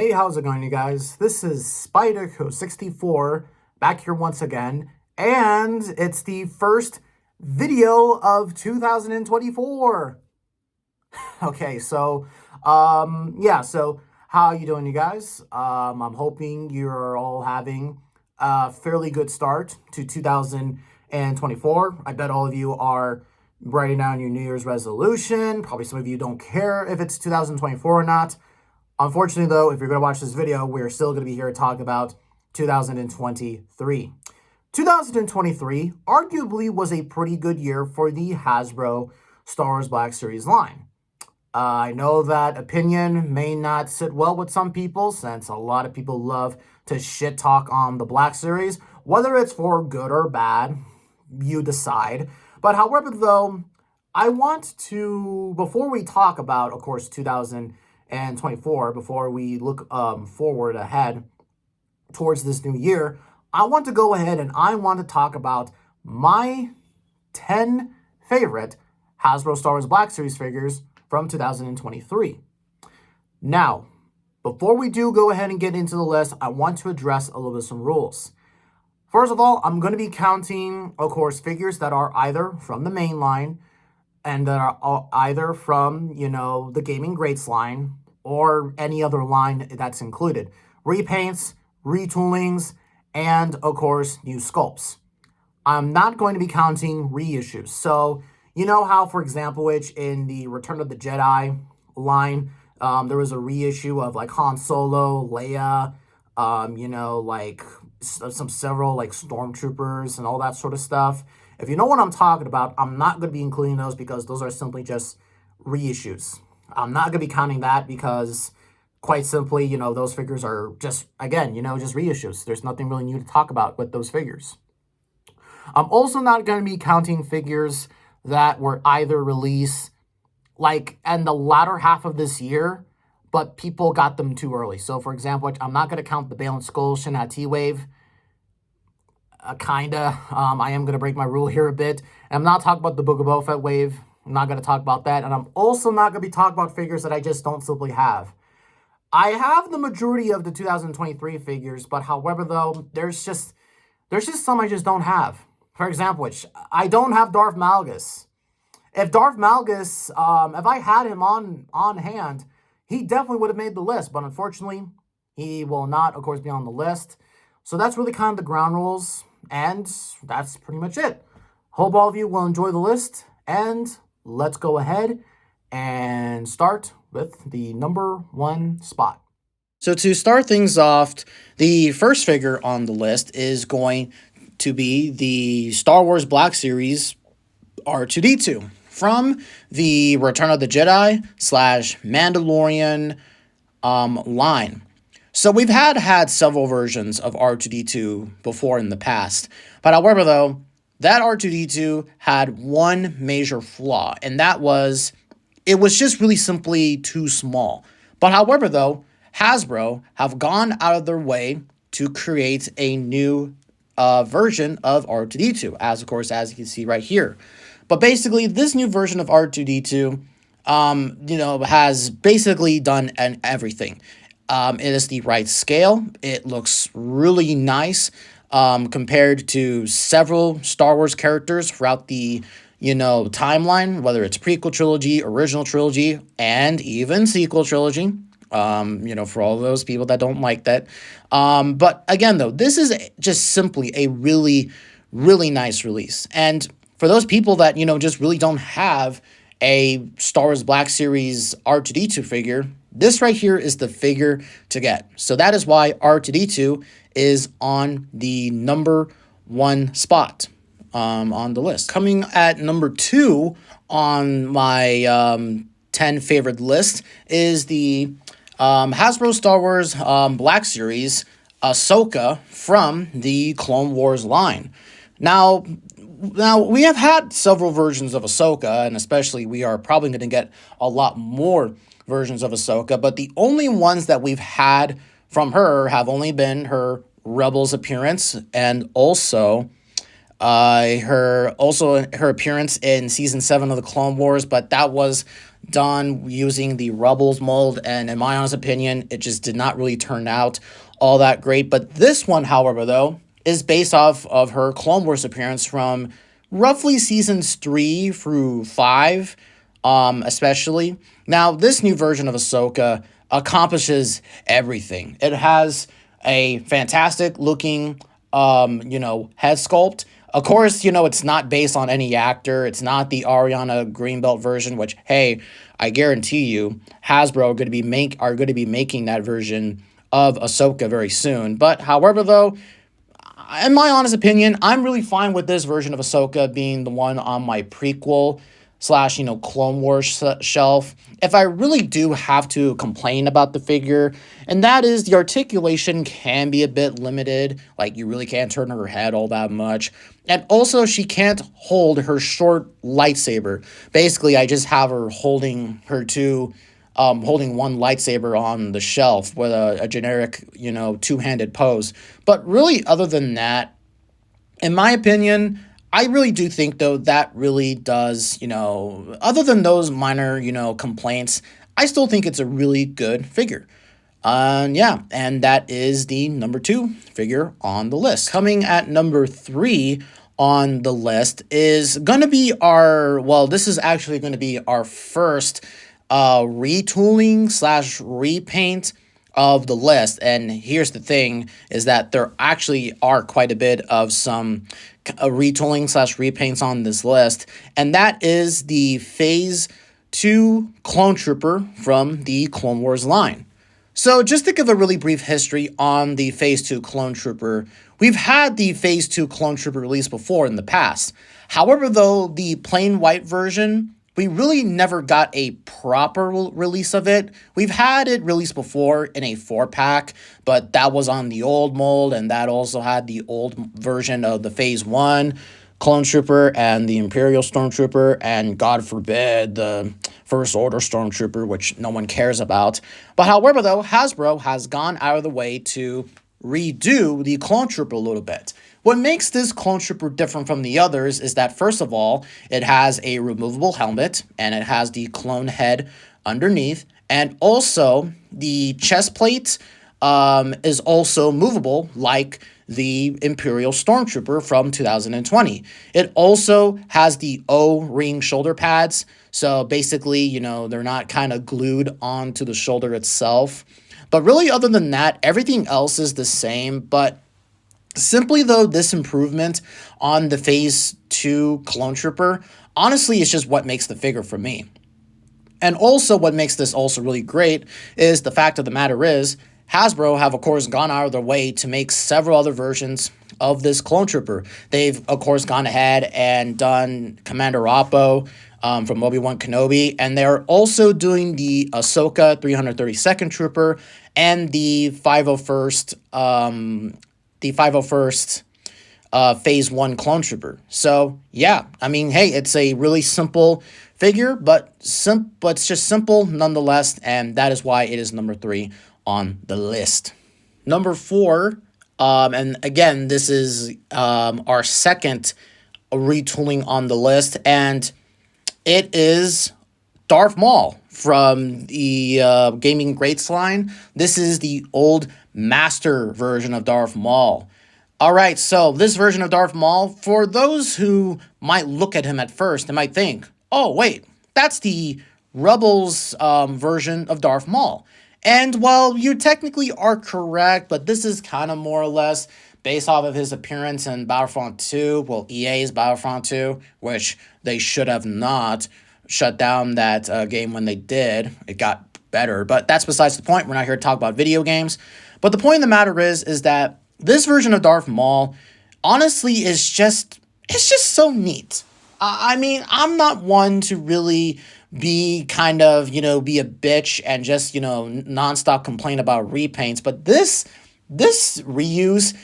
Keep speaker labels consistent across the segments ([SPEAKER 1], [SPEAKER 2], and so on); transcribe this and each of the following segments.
[SPEAKER 1] Hey, how's it going, you guys? This is Spider64 back here once again, and it's the first video of 2024. Okay, so how you doing, you guys? I'm hoping you're all having a fairly good start to 2024. I bet all of you are writing down your New Year's resolution. Probably some of you don't care if it's 2024 or not. Unfortunately, though, if you're going to watch this video, we're still going to be here to talk about 2023. 2023 arguably was a pretty good year for the Hasbro Star Wars Black Series line. I know that opinion may not sit well with some people, since a lot of people love to shit talk on the Black Series. Whether it's for good or bad, you decide. But however, though, I want to, before we talk about, of course, 2024, before we look forward ahead towards this new year, I want to go ahead and I want to talk about my 10 favorite Hasbro Star Wars Black Series figures from 2023. Now, before we do go ahead and get into the list, I want to address a little bit some rules. First of all, I'm going to be counting, of course, figures that are either from the main line and that are either from, the Gaming Greats line or any other line that's included. Repaints, retoolings, and, of course, new sculpts. I'm not going to be counting reissues. So, you know how, for example, in the Return of the Jedi line, there was a reissue of, like, Han Solo, Leia, several stormtroopers and all that sort of stuff. If you know what I'm talking about, I'm not going to be including those because those are simply just reissues. I'm not going to be counting that because, quite simply, those figures are just, again, just reissues. There's nothing really new to talk about with those figures. I'm also not going to be counting figures that were either released in the latter half of this year, but people got them too early. So, for example, I'm not going to count the Bale and Skull Shin T-Wave. I am going to break my rule here a bit. And I'm not talking about the Book of Boba Fett wave. I'm not going to talk about that. And I'm also not going to be talking about figures that I just don't simply have. I have the majority of the 2023 figures, but however, though, there's just some I just don't have. For example, I don't have Darth Malgus. If Darth Malgus, if I had him on hand, he definitely would have made the list. But unfortunately, he will not, of course, be on the list. So that's really kind of the ground rules. And that's pretty much it. Hope all of you will enjoy the list. And let's go ahead and start with the number one spot. So to start things off, the first figure on the list is going to be the Star Wars Black Series R2-D2 from the Return of the Jedi / Mandalorian line. So we've had several versions of R2-D2 before in the past. But however, though, that R2-D2 had one major flaw, and that was it was just really simply too small. But however, though, Hasbro have gone out of their way to create a new version of R2-D2, as you can see right here. But basically, this new version of R2-D2, has basically done everything. It is the right scale. It looks really nice compared to several Star Wars characters throughout the, timeline, whether it's prequel trilogy, original trilogy, and even sequel trilogy. For all those people that don't like that. But again, though, this is just simply a really, really nice release. And for those people that, just really don't have a Star Wars Black Series R2-D2 figure, this right here is the figure to get. So that is why R2-D2 is on the number one spot on the list. Coming at number 2 on my 10 favorite list is the Hasbro Star Wars Black Series Ahsoka from the Clone Wars line. Now we have had several versions of Ahsoka, and especially we are probably going to get a lot more versions of Ahsoka, but the only ones that we've had from her have only been her Rebels appearance and also Her appearance in season 7 of the Clone Wars, but that was done using the Rebels mold, and in my honest opinion, it just did not really turn out all that great. But this one, however, though, is based off of her Clone Wars appearance from roughly seasons 3 through 5, especially. Now, this new version of Ahsoka accomplishes everything. It has a fantastic looking, head sculpt. Of course, it's not based on any actor. It's not the Ariana Greenbelt version, which, hey, I guarantee you, Hasbro are going to be making that version of Ahsoka very soon. But however, though, in my honest opinion, I'm really fine with this version of Ahsoka being the one on my prequel slash, Clone Wars shelf. If I really do have to complain about the figure, and that is the articulation can be a bit limited. Like, you really can't turn her head all that much. And also, she can't hold her short lightsaber. Basically, I just have her holding one lightsaber on the shelf with a generic, two-handed pose. But really, other than that, in my opinion, I really do think, though, that really does, other than those minor, complaints, I still think it's a really good figure. Yeah, and that is the number 2 figure on the list. Coming at number 3 on the list is going to be this is actually going to be our first retooling slash repaint of the list. And here's the thing, is that there actually are quite a bit of some retooling slash repaints on this list, and that is the Phase 2 Clone Trooper from the Clone Wars line. So just to give a really brief history on the Phase 2 Clone Trooper, we've had the Phase 2 Clone Trooper released before in the past. However, though, the plain white version, we really never got a proper release of it. We've had it released before in a 4-pack, but that was on the old mold, and that also had the old version of the Phase 1 Clone Trooper and the Imperial Stormtrooper, and God forbid, the First Order Stormtrooper, which no one cares about. But however, though, Hasbro has gone out of the way to redo the Clone Trooper a little bit. What makes this Clone Trooper different from the others is that, first of all, it has a removable helmet, and it has the clone head underneath, and also the chest plate is also movable, like the Imperial Stormtrooper from 2020. It also has the O-ring shoulder pads, so basically, they're not kind of glued onto the shoulder itself. But really, other than that, everything else is the same, but simply, though, this improvement on the Phase 2 Clone Trooper, honestly, is just what makes the figure for me. And also, what makes this also really great is the fact of the matter is, Hasbro have, of course, gone out of their way to make several other versions of this Clone Trooper. They've, of course, gone ahead and done Commander Oppo from Obi-Wan Kenobi, and they're also doing the Ahsoka 332nd Trooper and the 501st Phase 1 Clone Trooper. So, yeah, I mean, hey, it's a really simple figure, but it's just simple nonetheless, and that is why it is number 3 on the list. Number 4, and again, this is our second retooling on the list, and it is Darth Maul from the Gaming Greats line. This is the old Master version of Darth Maul. All right, so this version of Darth Maul, for those who might look at him at first, they might think, oh, wait, that's the Rebels version of Darth Maul. And, well, you technically are correct, but this is kind of more or less based off of his appearance in Battlefront 2, well, EA's Battlefront 2, which they should have not shut down that game when they did. It got better, but that's besides the point. We're not here to talk about video games. But the point of the matter is that this version of Darth Maul, honestly, it's just so neat. I mean, I'm not one to really be kind of, be a bitch and just, nonstop complain about repaints, but this reuse,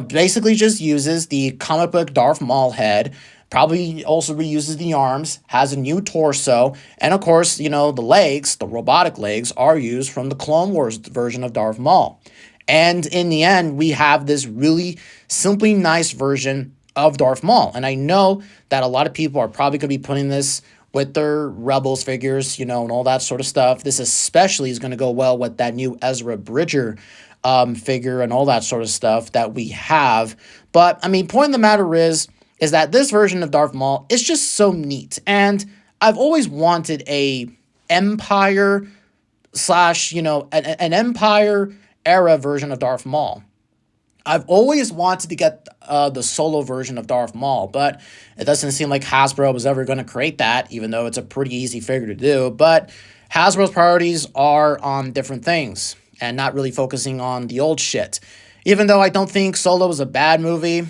[SPEAKER 1] basically just uses the comic book Darth Maul head, probably also reuses the arms, has a new torso, and of course, the legs, the robotic legs, are used from the Clone Wars version of Darth Maul. And in the end, we have this really simply nice version of Darth Maul. And I know that a lot of people are probably going to be putting this with their Rebels figures, and all that sort of stuff. This especially is going to go well with that new Ezra Bridger figure and all that sort of stuff that we have. But, I mean, point of the matter is that this version of Darth Maul is just so neat. And I've always wanted a Empire slash, an Empire era version of Darth Maul. I've always wanted to get the solo version of Darth Maul, but it doesn't seem like Hasbro was ever going to create that, even though it's a pretty easy figure to do. But Hasbro's priorities are on different things and not really focusing on the old shit. Even though I don't think Solo was a bad movie,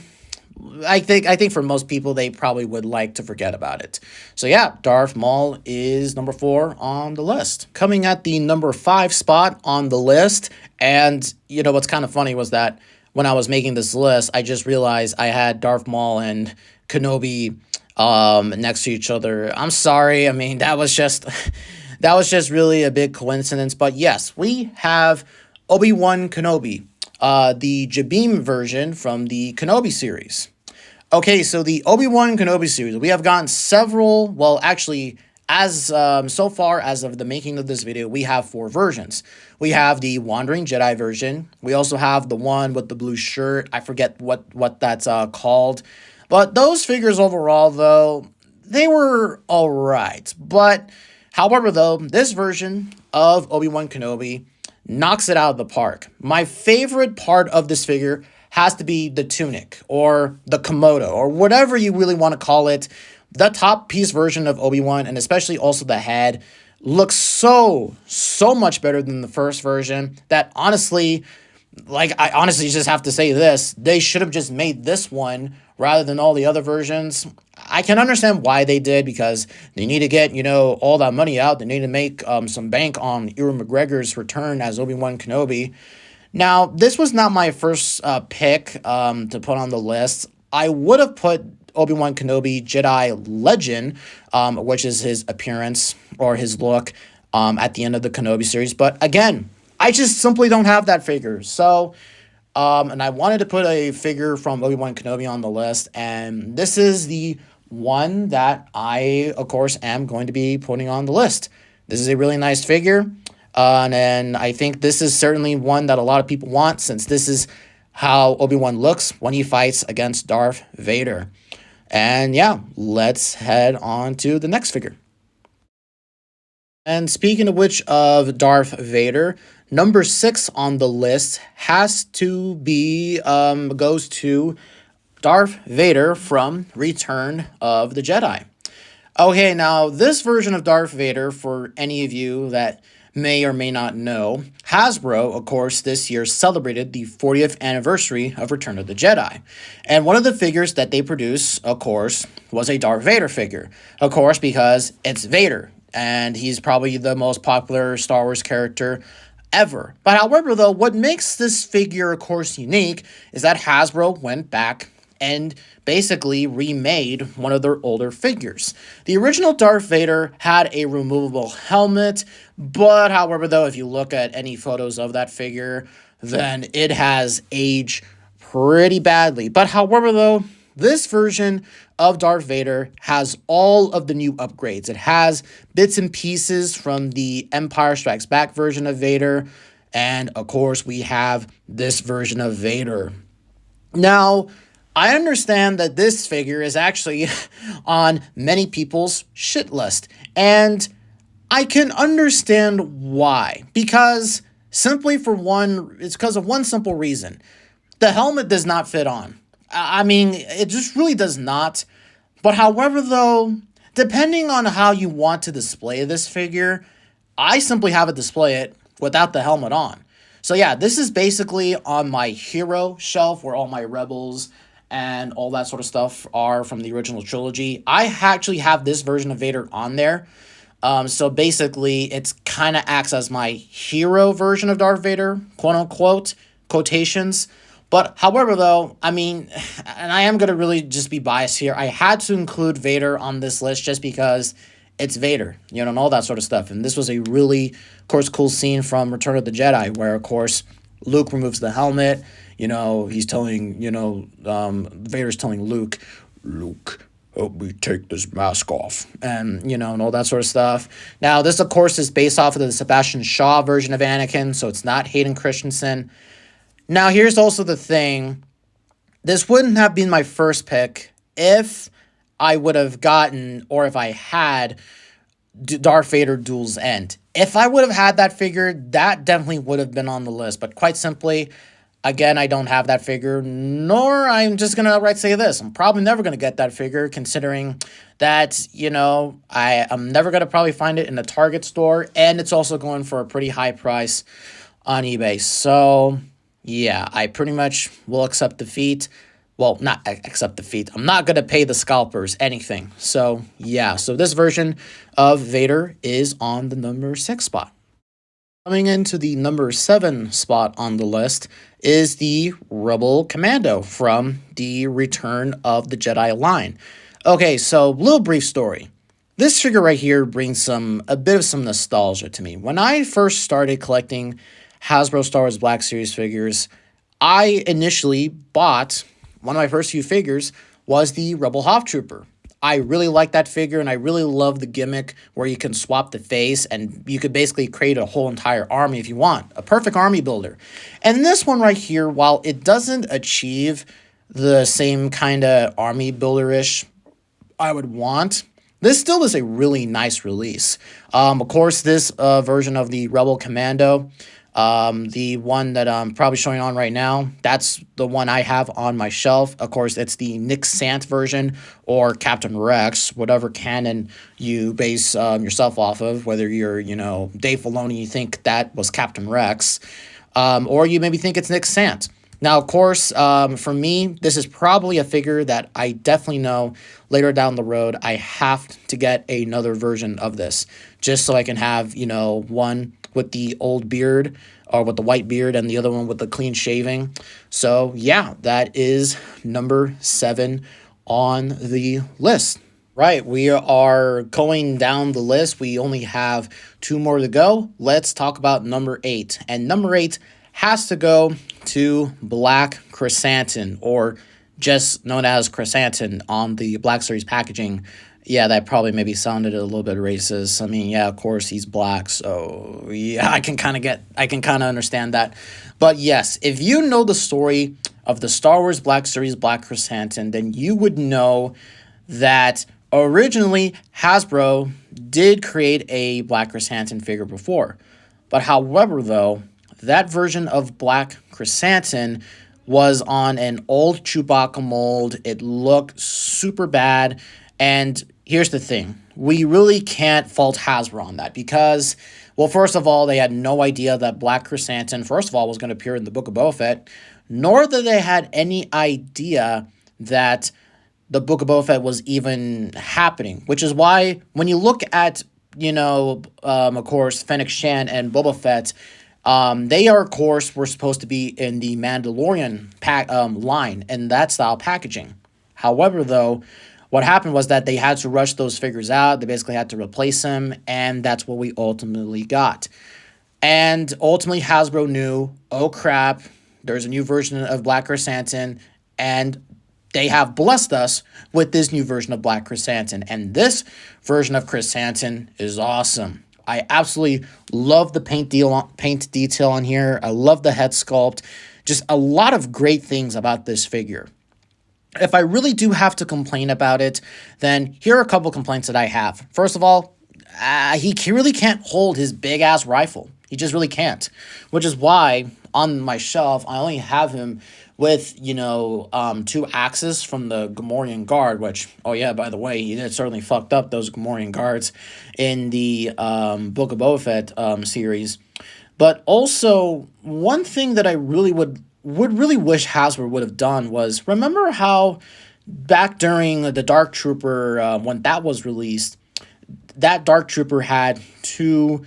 [SPEAKER 1] I think for most people, they probably would like to forget about it. So yeah, Darth Maul is number 4 on the list. Coming at the number 5 spot on the list, and what's kind of funny was that when I was making this list, I just realized I had Darth Maul and Kenobi next to each other. I'm sorry. I mean, that was just really a big coincidence. But yes, we have Obi-Wan Kenobi, the Jabim version from the Kenobi series. Okay, so the Obi-Wan Kenobi series, we have gotten several, well, actually, as so far as of the making of this video, we have 4 versions. We have the Wandering Jedi version. We also have the one with the blue shirt. I forget what that's called. But those figures overall, though, they were all right. But, however, though, this version of Obi-Wan Kenobi knocks it out of the park. My favorite part of this figure has to be the tunic or the Komodo or whatever you really want to call it. The top piece version of Obi-Wan, and especially also the head, looks so much better than the first version that honestly, I honestly just have to say this, they should have just made this one rather than all the other versions. I can understand why they did, because they need to get, all that money out. They need to make some bank on Ewan McGregor's return as Obi-Wan Kenobi. Now, this was not my first pick to put on the list. I would have put Obi-Wan Kenobi Jedi Legend, which is his appearance or his look at the end of the Kenobi series. But again, I just simply don't have that figure. So, and I wanted to put a figure from Obi-Wan Kenobi on the list, and this is the one that I, of course, am going to be putting on the list. This is a really nice figure, and I think this is certainly one that a lot of people want, since this is how Obi-Wan looks when he fights against Darth Vader. And yeah, let's head on to the next figure. And speaking of which of Darth Vader, number 6 on the list has to be, goes to Darth Vader from Return of the Jedi. Okay, now this version of Darth Vader, for any of you that may or may not know, Hasbro, of course, this year celebrated the 40th anniversary of Return of the Jedi. And one of the figures that they produced, of course, was a Darth Vader figure. Of course, because it's Vader, and he's probably the most popular Star Wars character ever. But however, though, what makes this figure, of course, unique is that Hasbro went back and basically remade one of their older figures. The original Darth Vader had a removable helmet, but however, though, if you look at any photos of that figure, then it has aged pretty badly. But however, though, this version of Darth Vader has all of the new upgrades. It has bits and pieces from the Empire Strikes Back version of Vader, and of course, we have this version of Vader. Now, I understand that this figure is actually on many people's shit list, and I can understand why. Because simply for one, it's because of one simple reason. The helmet does not fit on. I mean, it just really does not. But however, though, depending on how you want to display this figure, I simply have it display it without the helmet on. So yeah, this is basically on my hero shelf where all my Rebels and all that sort of stuff are from the original trilogy. I actually have this version of Vader on there. So basically, it's kind of acts as my hero version of Darth Vader, quote unquote, quotations. But however, though, I mean, and I am going to really just be biased here, I had to include Vader on this list just because it's Vader, and all that sort of stuff. And this was a really, of course, cool scene from Return of the Jedi where, of course, Luke removes the helmet, he's telling, Vader's telling Luke, help me take this mask off, and all that sort of stuff. Now, this, of course, is based off of the Sebastian Shaw version of Anakin, so it's not Hayden Christensen. Now, here's also the thing. This wouldn't have been my first pick if I would have gotten, or if I had Darth Vader Duel's End. If I would have had that figure, that definitely would have been on the list. But quite simply, again, I don't have that figure, nor I'm just going to outright say this. I'm probably never going to get that figure, considering that, I'm never going to probably find it in a Target store, and it's also going for a pretty high price on eBay. So, yeah, I pretty much will accept defeat. Well, not accept defeat. I'm not going to pay the scalpers anything. So, yeah. So this version of Vader is on the number 6 spot. Coming into the number 7 spot on the list is the Rebel Commando from the Return of the Jedi line. Okay, so little brief story. This figure right here brings a bit of some nostalgia to me. When I first started collecting Hasbro Star Wars Black Series figures, I initially bought... one of my first few figures was the Rebel Hoff Trooper. I really like that figure, and I really love the gimmick where you can swap the face, and you could basically create a whole entire army if you want. A perfect army builder. And this one right here, while it doesn't achieve the same kind of army builder-ish I would want, this still is a really nice release. Of course, this version of the Rebel Commando, the one that I'm probably showing on right now, that's the one I have on my shelf. Of course, it's the Nick Sant version, or Captain Rex, whatever canon you base yourself off of, whether you're, Dave Filoni, you think that was Captain Rex, or you maybe think it's Nick Sant. Now, of course, for me, this is probably a figure that I definitely know later down the road I have to get another version of this, just so I can have, one with the old beard, or with the white beard, and the other one with the clean shaving. So, yeah, that is number 7 on the list. Right, we are going down the list. We only have 2 more to go. Let's talk about number 8. And number 8 has to go to Black Chrysanthemum, or just known as Chrysanthemum on the Black Series packaging. Yeah, that probably maybe sounded a little bit racist. I mean, yeah, of course he's black, so yeah, I can kind of understand that. But yes, if you know the story of the Star Wars Black Series Black Chrysanthemum, then you would know that originally Hasbro did create a Black Chrysanthemum figure before. But however, though, that version of Black Chrysanthemum was on an old Chewbacca mold. It looked super bad. And here's the thing. We really can't fault Hasbro on that because, well, first of all, they had no idea that Black Chrysanthemum, first of all, was going to appear in the Book of Boba Fett, nor that they had any idea that the Book of Boba Fett was even happening, which is why when you look at, of course, Fennec Shand and Boba Fett, they are, of course, were supposed to be in the Mandalorian line and that style packaging. However, though, what happened was that they had to rush those figures out. They basically had to replace them, and that's what we ultimately got. And ultimately, Hasbro knew, oh crap, there's a new version of Black Chrysanthemum, and they have blessed us with this new version of Black Chrysanthemum. And this version of Chrysanthemum is awesome. I absolutely love the paint detail on here. I love the head sculpt. Just a lot of great things about this figure. If I really do have to complain about it, then here are a couple complaints that I have. First of all, he really can't hold his big-ass rifle. He just really can't, which is why on my shelf, I only have him with, 2 axes from the Gamorrean Guard, which, oh yeah, by the way, he did certainly fucked up those Gamorrean Guards in the Book of Boba Fett series. But also, one thing that I really would really wish Hasbro would have done was, remember how back during the Dark Trooper, when that was released, that Dark Trooper had 2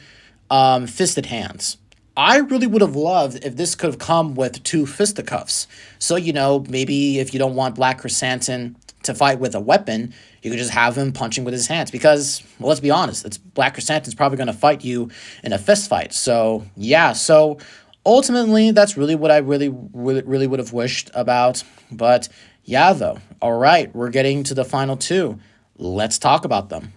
[SPEAKER 1] fisted hands. I really would have loved if this could have come with 2 fisticuffs. So, maybe if you don't want Black Chrysanthemum to fight with a weapon, you could just have him punching with his hands. Because, well, let's be honest, Black Chrysanthemum's probably going to fight you in a fist fight. So, yeah, so ultimately, that's really what I really would have wished about. But yeah, though. All right, we're getting to the final two. Let's talk about them.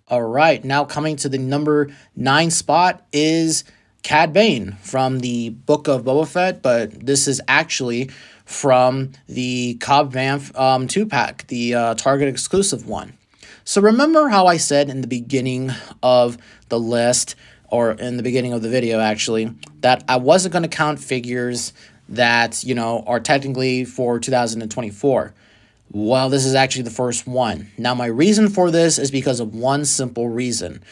[SPEAKER 1] All right, now coming to the number 9 spot is Cad Bane from the Book of Boba Fett, but this is actually from the Cobb Vanth 2-pack, the Target exclusive one. So remember how I said in the beginning of the list, or in the beginning of the video actually, that I wasn't going to count figures that, are technically for 2024. Well, this is actually the first one. Now, my reason for this is because of one simple reason.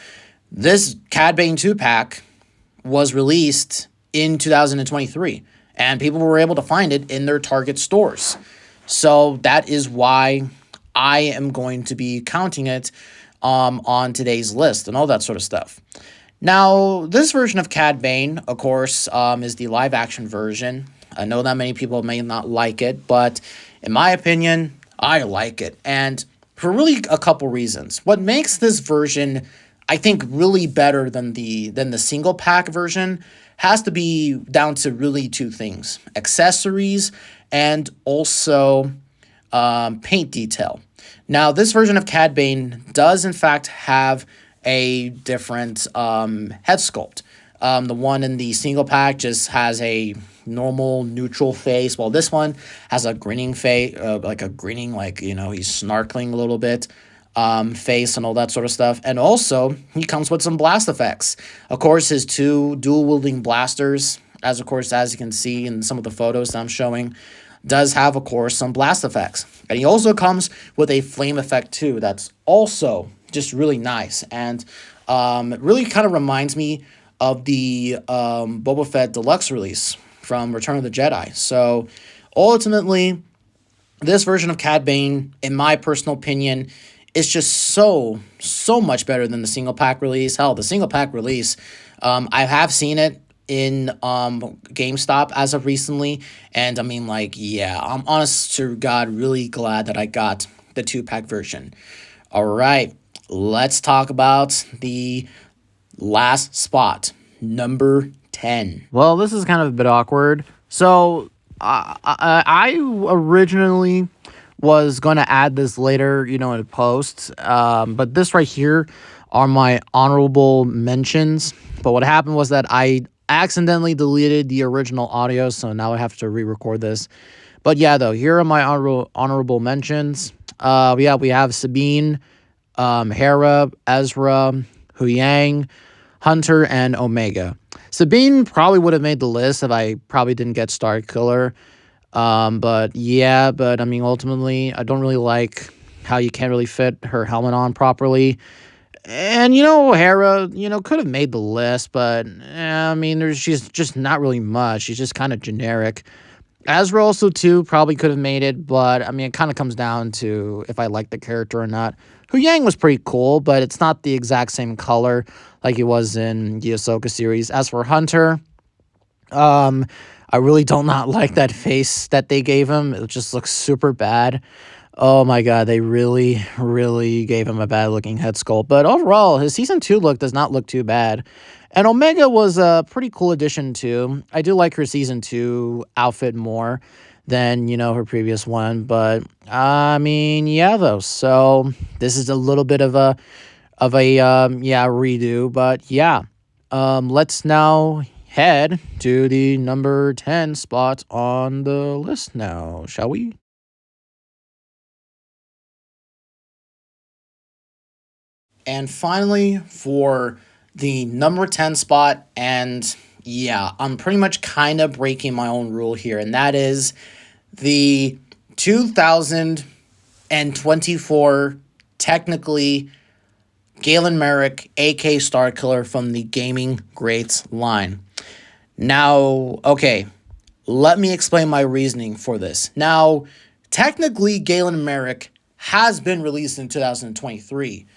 [SPEAKER 1] This Cad Bane 2-pack was released in 2023, and people were able to find it in their Target stores. So that is why I am going to be counting it on today's list and all that sort of stuff. Now, this version of Cad Bane, of course, is the live-action version. I know that many people may not like it, but in my opinion, I like it, and for really a couple reasons. What makes this version, I think, really better than the single pack version has to be down to really two things: accessories and also paint detail. Now, this version of Cad Bane does in fact have a different head sculpt. The one in the single pack just has a normal neutral face, while this one has a grinning face, like he's snarkling a little bit face and all that sort of stuff. And also, he comes with some blast effects. Of course, his two dual-wielding blasters, as you can see in some of the photos that I'm showing, does have, of course, some blast effects. And he also comes with a flame effect, too, that's also just really nice. And it really kind of reminds me of the Boba Fett Deluxe release from Return of the Jedi. So, ultimately, this version of Cad Bane, in my personal opinion, is just so much better than the single pack release. Hell, the single pack release, I have seen it in GameStop as of recently, and I mean, I'm honest to God really glad that I got the 2-pack version. All right, let's talk about the last spot, number 10. Well, this is kind of a bit awkward. So, I originally was going to add this later, in a post, but this right here are my honorable mentions. But what happened was that I accidentally deleted the original audio, so now I have to re-record this. But yeah, though, here are my honorable mentions. We have Sabine, Hera, Ezra, Huyang, Hunter, and Omega. Sabine probably would have made the list if I probably didn't get Star Killer. But I mean, ultimately, I don't really like how you can't really fit her helmet on properly. And, Hera, could have made the list, but, I mean, she's just not really much. She's just kind of generic. Ezra also, too, probably could have made it, but, I mean, it kind of comes down to if I like the character or not. Huyang was pretty cool, but it's not the exact same color like it was in the Ahsoka series. As for Hunter, I really do not like that face that they gave him. It just looks super bad. Oh my god, they really, really gave him a bad-looking head sculpt. But overall, his Season 2 look does not look too bad. And Omega was a pretty cool addition, too. I do like her Season 2 outfit more than, her previous one. But, I mean, yeah, though. So, this is a little bit of a redo. But, yeah. Let's now head to the number 10 spot on the list now, shall we? And finally, for the number 10 spot, and yeah, I'm pretty much kind of breaking my own rule here, and that is the 2024, technically, Galen Merrick, a.k.a. Star Killer from the Gaming Greats line. Now, okay, let me explain my reasoning for this. Now, technically, Galen Merrick has been released in 2023.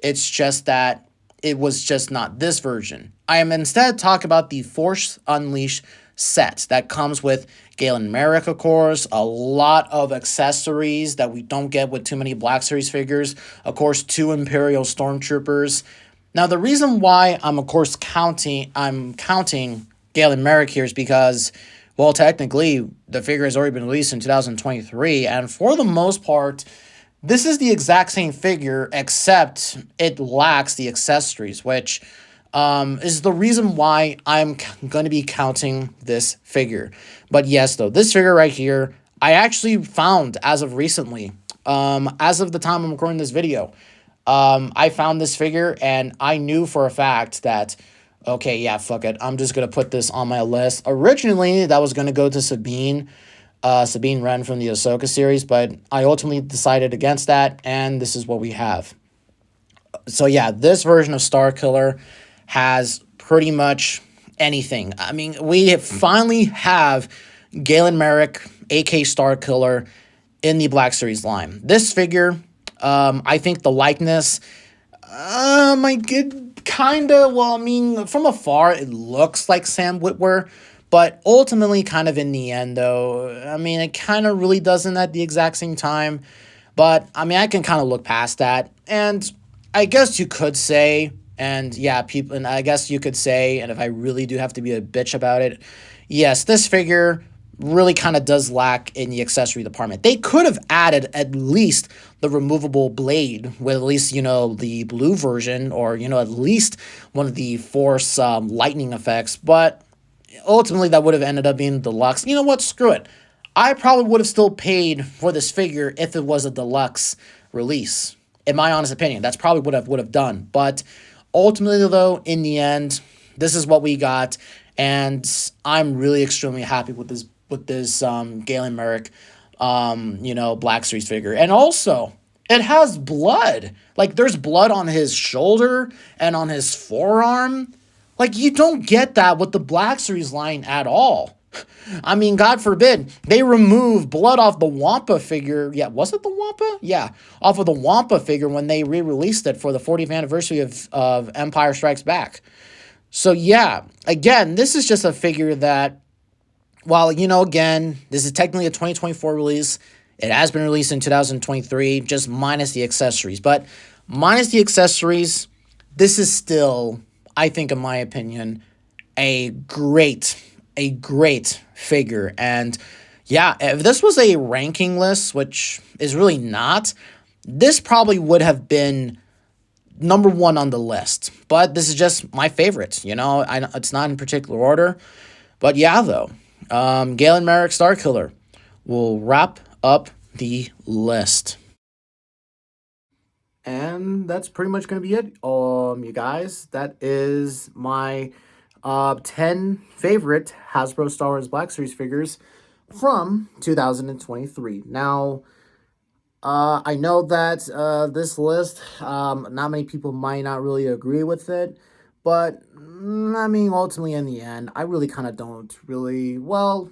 [SPEAKER 1] It's just that it was just not this version. I am instead talking about the Force Unleashed set that comes with Galen Merrick, of course, a lot of accessories that we don't get with too many Black Series figures, of course, 2 Imperial Stormtroopers. Now, the reason why I'm counting Galen Merrick here is because, well, technically, the figure has already been released in 2023, and for the most part, this is the exact same figure, except it lacks the accessories, which is the reason why I'm going to be counting this figure. But yes, though, this figure right here, I actually found as of recently, as of the time I'm recording this video, I found this figure and I knew for a fact that, okay, yeah, fuck it, I'm just going to put this on my list. Originally, that was going to go to Sabine Wren from the Ahsoka series, but I ultimately decided against that, and this is what we have. So yeah, this version of Starkiller has pretty much anything. I mean, we finally have Galen Merrick, aka Starkiller, in the Black Series line. This figure, I think the likeness, I get kinda, well, I mean, from afar, it looks like Sam Witwer, but ultimately, kind of in the end, though, I mean, it kind of really doesn't at the exact same time. But, I mean, I can kind of look past that. And I guess you could say, and yeah, people, and I guess you could say, and if I really do have to be a bitch about it, yes, this figure really kind of does lack in the accessory department. They could have added at least the removable blade with at least, you know, the blue version, or, you know, at least one of the Force lightning effects, but ultimately that would have ended up being deluxe. You know what? Screw it. I probably would have still paid for this figure if it was a deluxe release. In my honest opinion, that's probably what I would have done. But ultimately, though, in the end, this is what we got, and I'm really extremely happy with this Galen Merrick, you know, Black Series figure. And also, it has blood. Like, there's blood on his shoulder and on his forearm. Like, you don't get that with the Black Series line at all. I mean, God forbid, they remove blood off the Wampa figure. Yeah, was it the Wampa? Yeah, off of the Wampa figure when they re-released it for the 40th anniversary of Empire Strikes Back. So, yeah, again, this is just a figure that, while, you know, again, this is technically a 2024 release, it has been released in 2023, just minus the accessories. But minus the accessories, this is still, I think, in my opinion, a great figure. And yeah, if this was a ranking list, which is really not, this probably would have been number one on the list. But this is just my favorite, you know, it's not in particular order. But yeah, though, Galen Merrick Starkiller will wrap up the list. And that's pretty much going to be it, you guys. That is my 10 favorite Hasbro Star Wars Black Series figures from 2023. Now, I know that this list, not many people might not really agree with it, but I mean, ultimately, in the end, I really kind of don't really, well,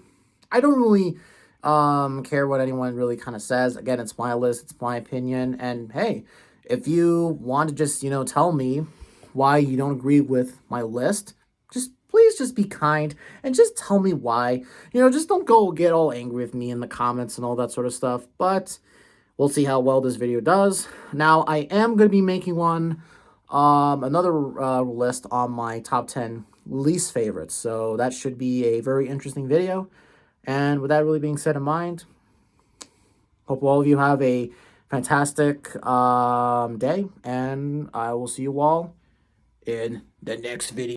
[SPEAKER 1] I don't really care what anyone really kind of says. Again, it's my list, it's my opinion, and hey, if you want to just, you know, tell me why you don't agree with my list, please just be kind and just tell me why. You know, just don't go get all angry with me in the comments and all that sort of stuff. But we'll see how well this video does. Now, I am going to be making another list on my top 10 least favorites. So that should be a very interesting video. And with that really being said in mind, hope all of you have a fantastic day. And I will see you all in the next video.